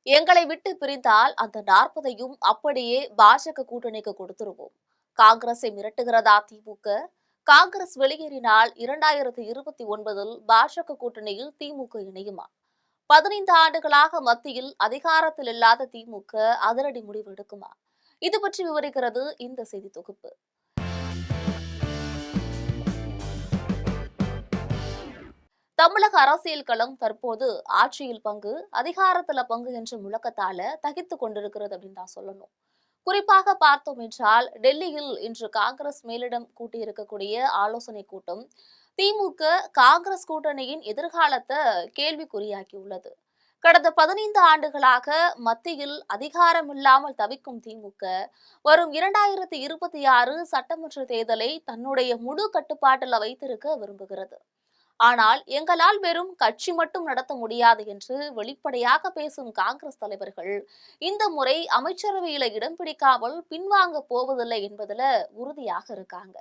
எங்களை விட்டு பிரிந்தால் அந்த 40ஐயும் அப்படியே பாஜக கூட்டணிக்கு கொடுத்துருவோம். காங்கிரஸை மிரட்டுகிறதா திமுக? காங்கிரஸ் வெளியேறினால் 2029 பாஜக கூட்டணியில் திமுக இணையுமா? 15 ஆண்டுகளாக மத்தியில் அதிகாரத்தில் இல்லாத திமுக அதிரடி முடிவு எடுக்குமா? இது பற்றி விவரிக்கிறது இந்த செய்தி தொகுப்பு. தமிழக அரசியல் களம் தற்போது ஆட்சியில் பங்கு, அதிகாரத்துல பங்கு என்ற முழக்கத்தால தகித்து கொண்டிருக்கிறது அப்படின்னு தான் சொல்லணும். குறிப்பாக பார்த்தோம் என்றால் டெல்லியில் இன்று காங்கிரஸ் மேலிடம் கூட்டியிருக்கக்கூடிய ஆலோசனை கூட்டம் திமுக காங்கிரஸ் கூட்டணியின் எதிர்காலத்தை கேள்விக்குறியாக்கியுள்ளது. கடந்த 15 ஆண்டுகளாக மத்தியில் அதிகாரம் இல்லாமல் தவிக்கும் திமுக வரும் 2026 சட்டமன்ற தேர்தலை தன்னுடைய முழு கட்டுப்பாட்டில் வைத்திருக்க விரும்புகிறது. ஆனால் எங்களால் வெறும் கட்சி மட்டும் நடத்த முடியாது என்று வெளிப்படையாக பேசும் காங்கிரஸ் தலைவர்கள் இந்த முறை அமைச்சரவையில இடம் பிடிக்காமல் பின்வாங்க போவதில்லை என்பதுல உறுதியாக இருக்காங்க.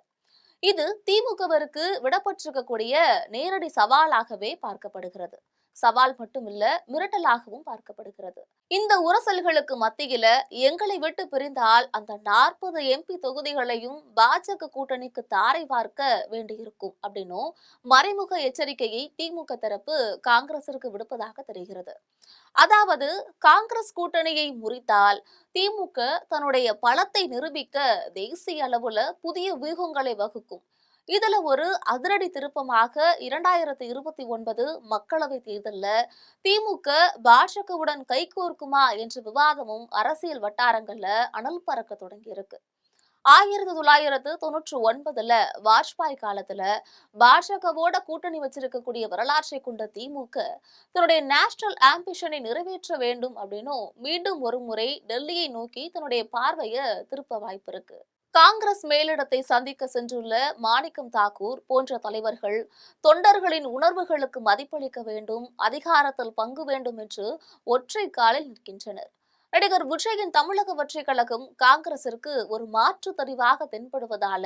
இது திமுகவிற்கு விடப்பட்டிருக்கக்கூடிய நேரடி சவாலாகவே பார்க்கப்படுகிறது. சவால் மட்டுமில்ல, மிரட்டலாகவும் பார்க்கப்படுகிறது. இந்த உரசல்களுக்கு மத்தியில எங்களை விட்டு பிரிந்தால் அந்த 40 எம்பி தொகுதிகளையும் பாஜக கூட்டணிக்கு தாரை பார்க்க வேண்டியிருக்கும் அப்படின்னும் மறைமுக எச்சரிக்கையை திமுக தரப்பு காங்கிரசிற்கு விடுப்பதாக தெரிகிறது. அதாவது காங்கிரஸ் கூட்டணியை முறித்தால் திமுக தன்னுடைய பலத்தை நிரூபிக்க தேசிய அளவுல புதிய வியூகங்களை வகுக்கும். இதுல ஒரு அதிரடி திருப்பமாக 2029 மக்களவை தேர்தல்ல திமுக பாஜகவுடன் கைகோர்க்குமா என்ற விவாதமும் அரசியல் வட்டாரங்கள்ல அனல் பறக்க தொடங்கி இருக்கு. 1999 வாஜ்பாய் காலத்துல பாஜகவோட கூட்டணி வச்சிருக்கக்கூடிய வரலாற்றை கொண்ட திமுக தன்னுடைய நேஷனல் ஆம்பிஷனை நிறைவேற்ற வேண்டும் அப்படின்னும் மீண்டும் ஒரு முறை டெல்லியை நோக்கி தன்னுடைய பார்வையை திருப்ப வாய்ப்பு இருக்கு. காங்கிரஸ் மேலிடத்தை சந்திக்க சென்றுள்ள மாணிக்கம் தாக்கூர் போன்ற தலைவர்கள் தொண்டர்களின் உணர்வுகளுக்கு மதிப்பளிக்க வேண்டும், அதிகாரத்தில் பங்கு வேண்டும் என்று ஒற்றை காலில் நிற்கின்றனர். நடிகர் விஜயின் தமிழக வெற்றிக் கழகம் காங்கிரசிற்கு ஒரு மாற்று தெரிவாக தென்படுவதால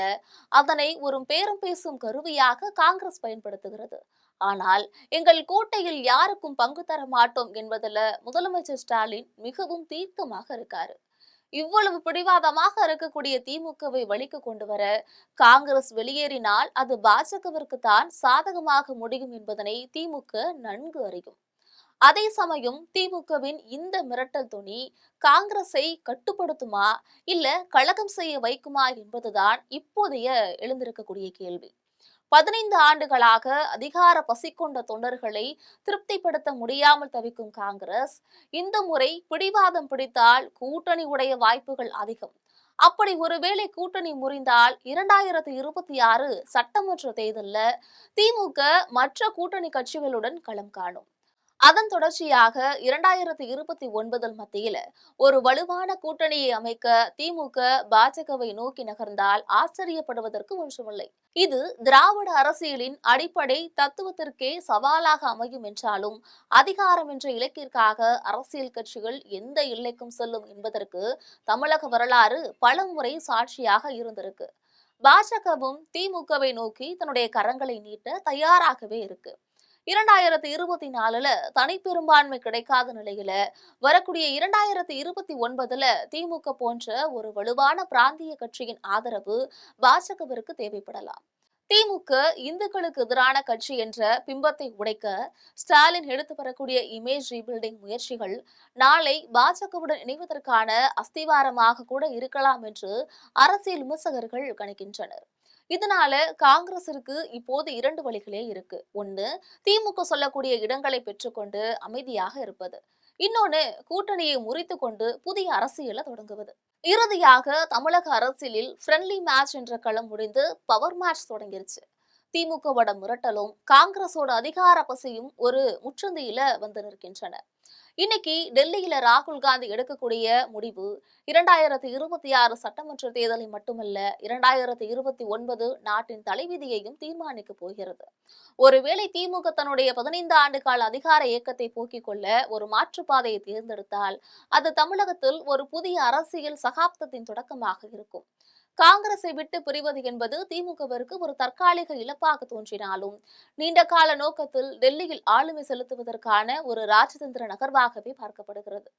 அதனை ஒரு பேரம் பேசும் கருவியாக காங்கிரஸ் பயன்படுத்துகிறது. ஆனால் எங்கள் கோட்டையில் யாருக்கும் பங்கு தர மாட்டோம் என்பதில் முதலமைச்சர் ஸ்டாலின் மிகவும் தீர்க்கமாக இருக்காரு. இவ்வளவு பிடிவாதமாக இருக்கக்கூடிய திமுகவை வழிக்கு கொண்டு வர காங்கிரஸ் வெளியேறினால் அது பாஜகவிற்கு தான் சாதகமாக முடியும் என்பதனை திமுக நன்கு அறியும். அதே சமயம் திமுகவின் இந்த மிரட்டல் துணி காங்கிரஸை கட்டுப்படுத்துமா இல்ல கலகம் செய்ய வைக்குமா என்பதுதான் இப்போதைய எழுந்திருக்கக்கூடிய கேள்வி. 15 ஆண்டுகளாக அதிகார பசி கொண்ட தொண்டர்களை திருப்திப்படுத்த முடியாமல் தவிக்கும் காங்கிரஸ் இந்த முறை பிடிவாதம் பிடித்தால் கூட்டணி உடைய வாய்ப்புகள் அதிகம். அப்படி ஒருவேளை கூட்டணி முறிந்தால் 2026 சட்டமன்ற தேர்தல்ல திமுக மற்ற கூட்டணி கட்சிகளுடன் களம் காணும். அதன் தொடர்ச்சியாக 2029 மத்தியில ஒரு வலுவான கூட்டணியை அமைக்க திமுக பாஜகவை நோக்கி நகர்ந்தால் ஆச்சரியப்படுவதற்கு ஒன்றுமில்லை. இது திராவிட அரசியலின் அடிப்படை தத்துவத்திற்கே சவாலாக அமையும் என்றாலும் அதிகாரம் என்ற இலக்கிற்காக அரசியல் கட்சிகள் எந்த எல்லைக்கும் செல்லும் என்பதற்கு தமிழக வரலாறு பலமுறை சாட்சியாக இருந்திருக்கு. பாஜகவும் திமுகவை நோக்கி தன்னுடைய கரங்களை நீட்ட தயாராகவே இருக்கு. 2024 தனிப்பெரும்பான்மை கிடைக்காத நிலையில வரக்கூடிய 2029 திமுக போன்ற ஒரு வலுவான பிராந்திய கட்சியின் ஆதரவு பாஜகவிற்கு தேவைப்படலாம். திமுக இந்துக்களுக்கு எதிரான கட்சி என்ற பிம்பத்தை உடைக்க ஸ்டாலின் எடுத்து வரக்கூடிய இமேஜ் ரீபில்டிங் முயற்சிகள் நாளை பாஜகவுடன் இணைவதற்கான அஸ்திவாரமாக கூட இருக்கலாம் என்று அரசியல் விமர்சகர்கள் கணிக்கின்றனர். இதனால காங்கிரசிற்கு இப்போது 2 வழிகளே இருக்கு. ஒன்னு, திமுக சொல்லக்கூடிய இடங்களை பெற்றுக்கொண்டு அமைதியாக இருப்பது. இன்னொன்னு, கூட்டணியை முறித்து கொண்டு புதிய அரசியலை தொடங்குவது. இறுதியாக தமிழக அரசியலில் ஃப்ரெண்ட்லி மேட்ச் என்ற களம் முடிந்து பவர் மேட்ச் தொடங்கிருச்சு. திமுகவோட மிரட்டலும் காங்கிரஸோட அதிகார பசியும் ஒரு முச்சந்தியில வந்து நிற்கின்றன. இன்னைக்கு டெல்லியில ராகுல் காந்தி எடுக்கக்கூடிய முடிவு 2026 சட்டமன்ற தேர்தலை மட்டுமல்ல 2029 நாட்டின் தலைவிதியையும் தீர்மானிக்க போகிறது. ஒருவேளை திமுக தன்னுடைய 15 ஆண்டு கால அதிகார இயக்கத்தை போக்கிக் கொள்ள ஒரு மாற்றுப்பாதையை தேர்ந்தெடுத்தால் அது தமிழகத்தில் ஒரு புதிய அரசியல் சகாப்தத்தின் தொடக்கமாக இருக்கும். காங்கிரஸை விட்டு பிரிவது என்பது திமுகவிற்கு ஒரு தற்காலிக இழப்பாக தோன்றினாலும் நீண்ட கால நோக்கத்தில் டெல்லியில் ஆளுமை செலுத்துவதற்கான ஒரு ராஜதந்திர நகர்வாகவே பார்க்கப்படுகிறது.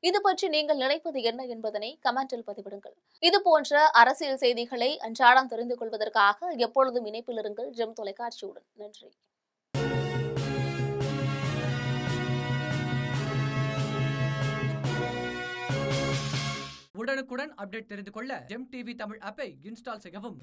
இது பற்றி நீங்கள் நினைப்பது என்ன என்பதனை கமெண்டில் பதிவிடுங்கள். இது போன்ற அரசியல் செய்திகளை அன்றாடம் தெரிந்து கொள்வதற்காக எப்பொழுதும் இணைப்பில் இருங்கள் ஜெம் தொலைக்காட்சியுடன். நன்றி. உடனுக்குடன் அப்டேட் தெரிந்து கொள்ள ஜெம் டிவி தமிழ் ஆப்பை இன்ஸ்டால் செய்யவும்.